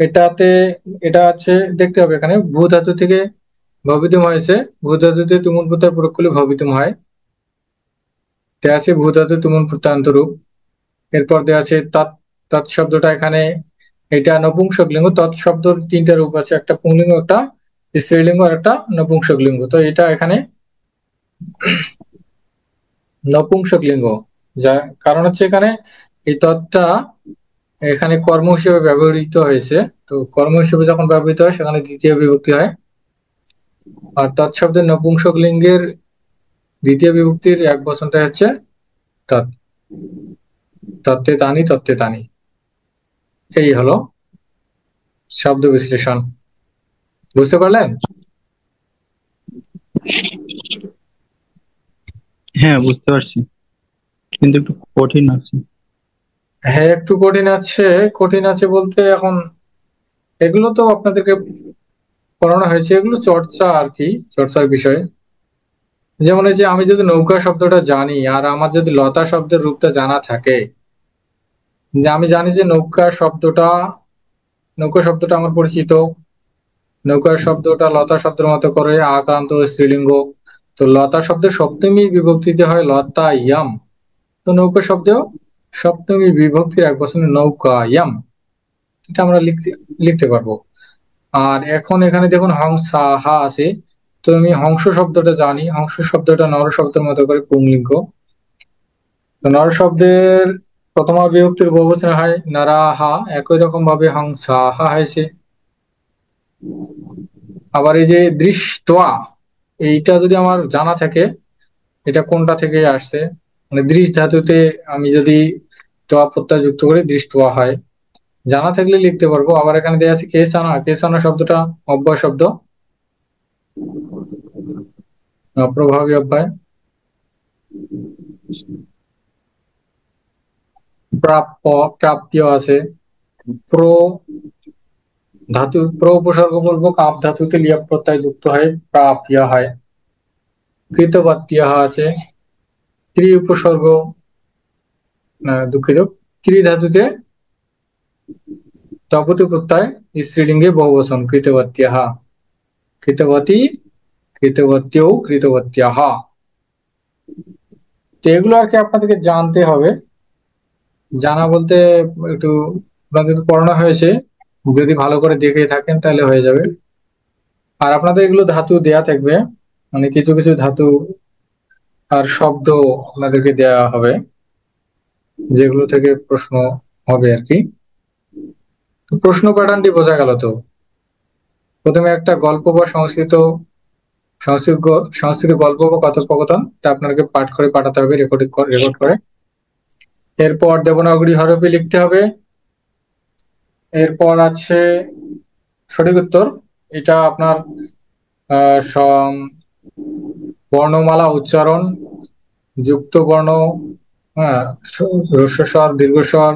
এটাতে এটা আছে দেখতে হবে এখানে ভূ ধাতু থেকে ভবিতুম হয়েছে, ভূ ধাতুতে তুমুল প্রত্যয় প্রয়োগ করলে ভবিতুম হয়। দেয়া আছে ভূ ধাতু তুমুল প্রত্যয়ান্ত রূপ। এরপর দেয়া আছে তৎ, তৎ শব্দটা এখানে এটা নপুংসক লিঙ্গ। তৎ শব্দের তিনটা রূপ আছে, একটা পুংলিঙ্গ, একটা স্ত্রীলিঙ্গ, আর একটা নপুংসক লিঙ্গ। তো এটা এখানে নপুংসক লিঙ্গ, যা কারণ হচ্ছে এখানে এই তৎটা এখানে কর্ম হিসেবে ব্যবহৃত হয়েছে। তো কর্ম হিসেবে যখন ব্যবহৃত হয় সেখানে দ্বিতীয় বিভক্তি হয়। আর তৎশব্দের নপুংসক লিঙ্গের দ্বিতীয় বিভক্তির এক বচনটা হচ্ছে তৎ, তত্ত্বে তানি, তত্ত্বে তানি। এই হলো শব্দ বিশ্লেষণ। বুঝতে পারলেন? হ্যাঁ, বুঝতে পারছি, কিন্তু একটু কঠিন আছে। হ্যাঁ, একটু কঠিন আছে। কঠিন আছে বলতে এখন এগুলো তো আপনাদেরকে পড়ানো হয়েছে, এগুলো চর্চা আর কি, চর্চার বিষয়। যেমন এই যে আমি যদি নৌকা শব্দটা জানি আর আমার যদি লতা শব্দের রূপটা জানা থাকে, যে আমি জানি যে নৌকা শব্দটা আমার পরিচিত, নৌকা শব্দটা লতা শব্দের মতো করে আক্রান্ত স্ত্রীলিঙ্গ। তো লতা শব্দের সপ্তমী বিভক্তিতে হয় লতা ইয়াম, তো নৌকা শব্দেও সপ্তমী বিভক্তির এক বচনে নৌকা ইয়াম, এটা আমরা লিখতে লিখতে পারবো। আর এখন এখানে দেখুন হংসা হা আছে, তো আমি হংস শব্দটা জানি, হংস শব্দটা নর শব্দের মতো করে পুংলিঙ্গ। তো নর শব্দের প্রথমা বিভক্তির বহুবচনে হয় নারাহা, একই রকম ভাবে হংসা হা হয়েছে। আবার এই যে দৃষ্টয়া, এইটা যদি আমার জানা থাকে এটা কোনটা থেকে আসছে, মানে দৃশ ধাতুতে আমি যদি তোয়া প্রত্যয় যুক্ত করি দৃষ্টয়া হয়, জানা থাকলে লিখতে পারবো। আবার এখানে দেওয়া আছে কেসানা, কেসানা শব্দটা অব্যয় শব্দ, অপ্রভাবী অব্যয়। প্রাপ্য, প্রাপ্য আছে। প্র ধাতু, প্র উপসর্গ পূর্বক আপ ধাতুতে লিয়া প্রত্যয় যুক্ত হয় প্রাপ্য হয়। কৃতবাত্য আছে। ক্রি উপসর্গ, দুঃখিত, ক্রি ধাতুতে তপতি প্রত্যয় স্ত্রীলিঙ্গে বহুবচন কৃতবাত্য, কৃতবতী, কৃতবত্যৌ, কৃতবত্যাহ। তো এগুলো আর কি আপনাদেরকে জানতে হবে। জানা বলতে একটু আপনাদের পড়ানো হয়েছে, যদি ভালো করে দেখে থাকেন তাহলে হয়ে যাবে। আর আপনাদের এগুলো ধাতু দেয়া থাকবে, মানে কিছু কিছু ধাতু আর শব্দ আপনাদেরকে দেয়া হবে, যেগুলো থেকে প্রশ্ন হবে আর কি। তো প্রশ্ন প্যাটার্নটি বোঝা গেল তো। প্রথমে একটা গল্প বা সংস্কৃত সংস্কৃত সংস্কৃত গল্প বা কথোপকথন, এটা আপনাকে পাঠ করে পাঠাতে হবে, রেকর্ড করে। এরপর দেবনাগরী হরফে লিখতে হবে। এরপর আছে সঠিক উত্তর, এটা আপনার বর্ণমালা উচ্চারণ, যুক্ত বর্ণ, হ্যাঁ, হ্রস্বস্বর, দীর্ঘস্বর,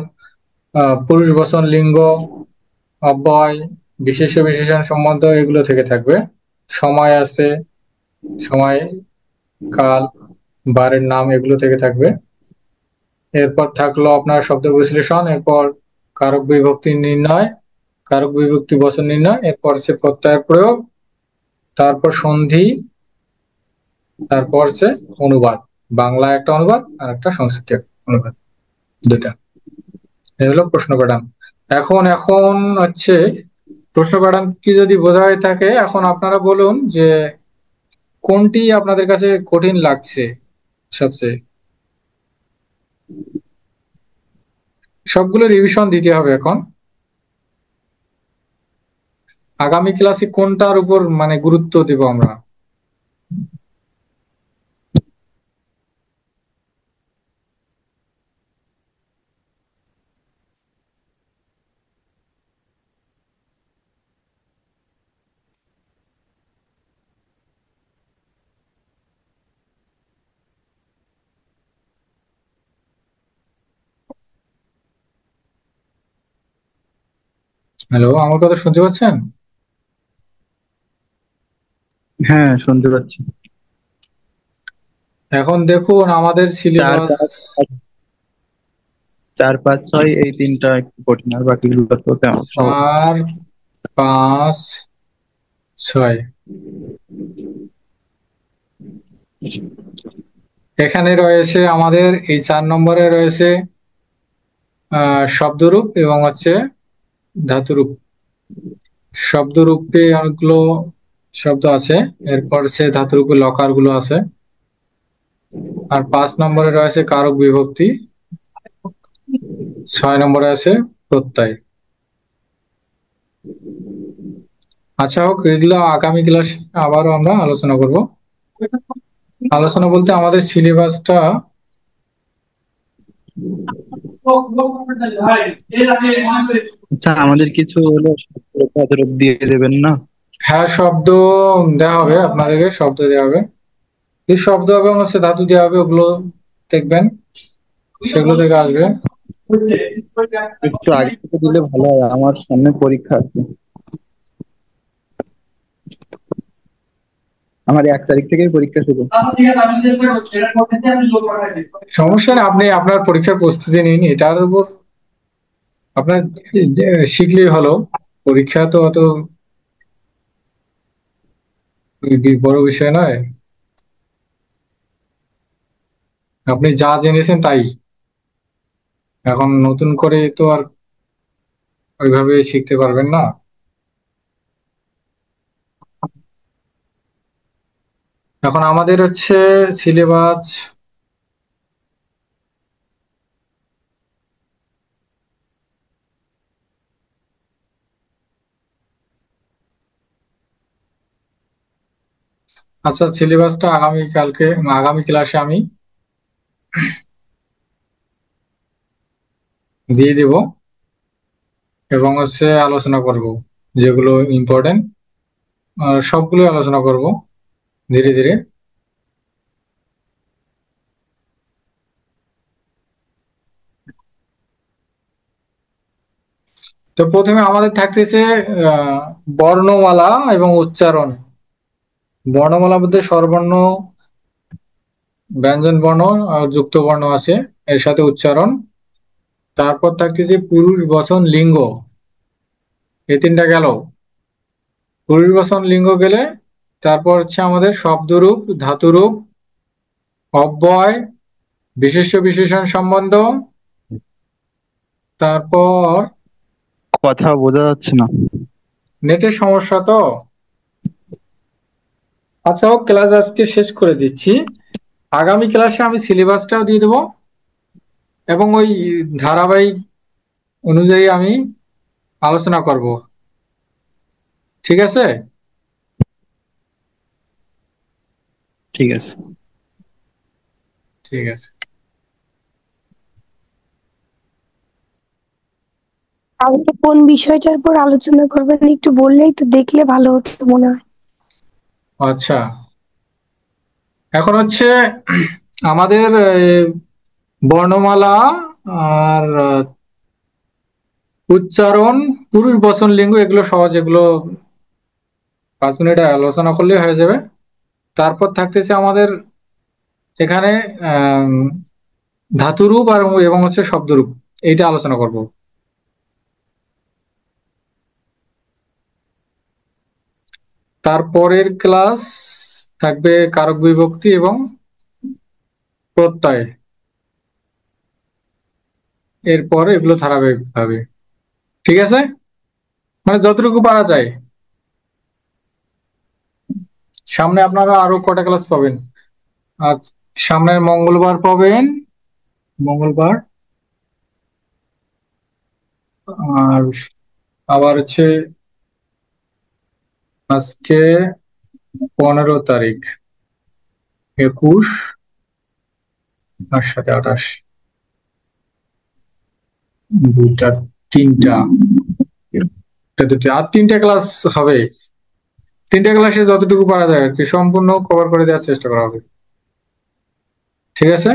পুরুষ বচন, লিঙ্গ, অব্যয়, বিশেষ্য বিশেষণ সম্বন্ধ, এগুলো থেকে থাকবে। সময় আছে, সময়, কাল, বারের নাম, এগুলো থেকে থাকবে। এরপর থাকলো আপনার শব্দ বিশ্লেষণ, এরপর কারক বিভক্তি নির্ণয়, কারক বিভক্তি বচন নির্ণয়, এরপর হচ্ছে প্রত্যয়ের প্রয়োগ, তারপর সন্ধি, তারপর হচ্ছে অনুবাদ, বাংলা একটা অনুবাদ আর একটা সংস্কৃত অনুবাদ। দুটা। এই হলো প্রশ্ন প্যাটার্ন। এখন এখন হচ্ছে প্রশ্ন প্যাটার্ন কি যদি বোঝা হয়ে থাকে, এখন আপনারা বলুন যে কোনটি আপনাদের কাছে কঠিন লাগছে সবচেয়ে। সবগুলো রিভিশন দিতে হবে এখন। আগামী ক্লাসে কোনটার উপর মানে গুরুত্ব দেব আমরা? হ্যালো, আমার কথা শুনতে পাচ্ছেন? হ্যাঁ, শুনতে পাচ্ছি। এখন দেখুন আমাদের চার সিলেবাস পাঁচ 4 5 6 এই তিনটা একটু কঠিন, আর বাকিগুলো তো তেমন সহজ। 4 5 6। এখানে রয়েছে আমাদের এই 4 নম্বরে রয়েছে শব্দরূপ এবং হচ্ছে ধাতুরূপ। শব্দরূপে অনেকগুলো শব্দ আছে, এরপর সে ধাতুরূপে লকার গুলো আছে। আর 5 নম্বরে রয়েছে কারক বিভক্তি, 6 নম্বরে আছে প্রত্যয়। আচ্ছা হোক, এগুলো আগামী ক্লাসে আবারও আমরা আলোচনা করব। আলোচনা বলতে আমাদের সিলেবাসটা আচ্ছা, আমাদের কিছু হলো শব্দ দিয়ে দেবেন না? হ্যাঁ, শব্দ দেওয়া হবে, আপনাদেরকে শব্দ দেওয়া হবে। কি শব্দ এবং হচ্ছে ধাতু দেওয়া হবে, ওগুলো দেখবেন, সেগুলো থেকে আসবে। একটু আগে থেকে দিলে ভালো হয়, আমার সামনে পরীক্ষা আছে। আমার 1 তারিখ থেকেই পরীক্ষা শুরু। সমস্যা নেই, আপনি আপনার পরীক্ষার প্রস্তুতি নিন, এটার উপর আপনার শিখলেই হলো। পরীক্ষা তো অত বড় বিষয় নয়। আপনি যা জেনেছেন তাই, এখন নতুন করে তো আর ওইভাবে শিখতে পারবেন না। এখন আমাদের হচ্ছে সিলেবাস আচ্ছা, সিলেবাসটা আগামী ক্লাসে আমি দিয়ে দেব এবং হচ্ছে আলোচনা করব, যেগুলো ইম্পর্টেন্ট সবগুলো আলোচনা করব ধীরে ধীরে। তো প্রথমে আমাদের থাকতেছে আহ বর্ণমালা এবং উচ্চারণ। বর্ণমালা মধ্যে স্বরবর্ণ, ব্যঞ্জন বর্ণ আর যুক্ত বর্ণ আছে, এর সাথে উচ্চারণ। তারপর থাকতেছে পুরুষ বচন লিঙ্গ, এই তিনটা গেল। পুরুষ বচন লিঙ্গ গেলে তারপর হচ্ছে আমাদের শব্দরূপ, ধাতুরূপ, অব্যয়, বিশেষ্য বিশেষণ সম্বন্ধ। তারপর কথা বোঝা যাচ্ছে না। নেটের সমস্যা তো। আচ্ছা হোক, ক্লাস আজকে শেষ করে দিচ্ছি। আগামী ক্লাসে আমি সিলেবাসটাও দিয়ে দেবো এবং ওই ধারাবাহিক অনুযায়ী আমি আলোচনা করব। ঠিক আছে? ঠিক আছে। ঠিক আছে। তাহলে কোন বিষয়টার উপর আলোচনা করবেন একটু বললেই তো, দেখলে ভালো হতো মনে হয়। আচ্ছা, এখন হচ্ছে আমাদের বর্ণমালা আর উচ্চারণ, পুরুষ বচন লিঙ্গ, এগুলো সহজ, এগুলো 5 মিনিট আলোচনা করলে হয়ে যাবে। তারপর থাকতেছে আমাদের এখানে আহ ধাতুরূপ আর এবং হচ্ছে শব্দরূপ, এইটা আলোচনা করব। তারপরের ক্লাস থাকবে কারক বিভক্তি এবং প্রত্যয়। এরপর এগুলো ধারাবাহিক ভাবে। ঠিক আছে, মানে যতটুকু পারা যায়। সামনে আপনারা আরো কটা ক্লাস পাবেন? আজ সামনের মঙ্গলবার পাবেন, মঙ্গলবার। আর আবার হচ্ছে আজকে 15 তারিখ, 21 আর 28, দুইটা, তিনটা, আর 3টা ক্লাস হবে। 3টা ক্লাসে যতটুকু পারা যায় আর কি সম্পূর্ণ কভার করে দেওয়ার চেষ্টা করা হবে। ঠিক আছে।